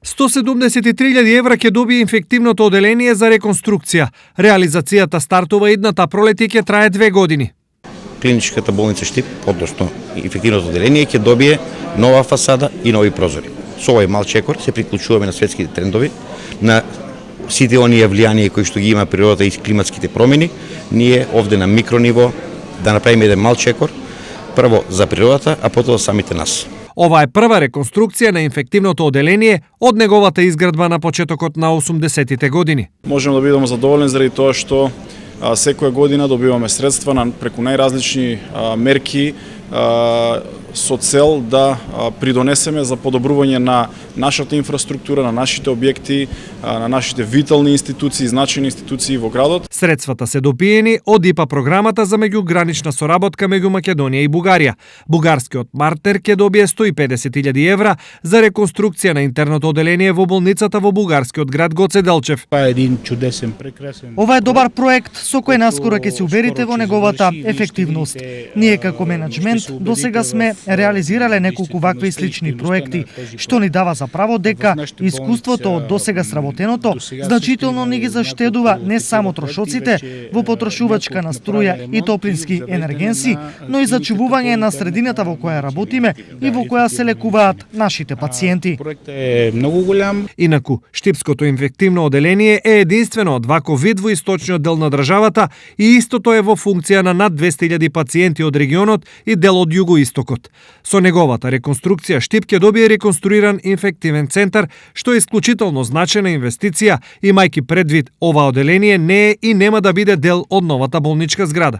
173.000 евра ќе добие инфективното оделение за реконструкција. Реализацијата стартува идната пролет и ќе трае 2 години. Клиничката болница Штип, односно инфективното оделение, ќе добие нова фасада и нови прозори. Со овој мал чекор се приклучуваме на светските трендови, на сите оние влијанија кои што ги има природата и климатските промени. Ние овде на микрониво да направиме еден мал чекор, прво за природата, а потоа самите нас. Ова е прва реконструкција на инфективното оделение од неговата изградба на почетокот на 80-тите години. Можеме да бидеме задоволни заради тоа што секоја година добиваме средства преку најразлични мерки со цел да придонесеме за подобрување на нашата инфраструктура, на нашите објекти, на нашите витални институции, значајни институции во градот. Средствата се допиени од ИПА програмата за меѓугранична соработка меѓу Македонија и Бугарија. Бугарскиот партнер ќе добие 150.000 евра за реконструкција на интерното оделение во болницата во бугарскиот град Гоце Делчев. Ова е добар проект со кој наскоро ќе се уверите во неговата ефективност. Ние како менеджмент досега сме реализирале неколку вакви слични проекти, што ни дава за право дека искуството од досега сработеното значително ни ги заштедува не само трошоците во потрошувачка на струја и топлински енергенси, но и зачувување на средината во која работиме и во која се лекуваат нашите пациенти. Инаку, Штипското инфективно оделение е единствено од ваков вид во источниот дел на државата и истото е во функција на над 200.000 пациенти од регионот и дел од југоистокот. Со неговата реконструкција Штип ќе добие реконструиран инфективен центар, што е исклучително значајна инвестиција, имајќи предвид ова оделение не е и нема да биде дел од новата болничка зграда.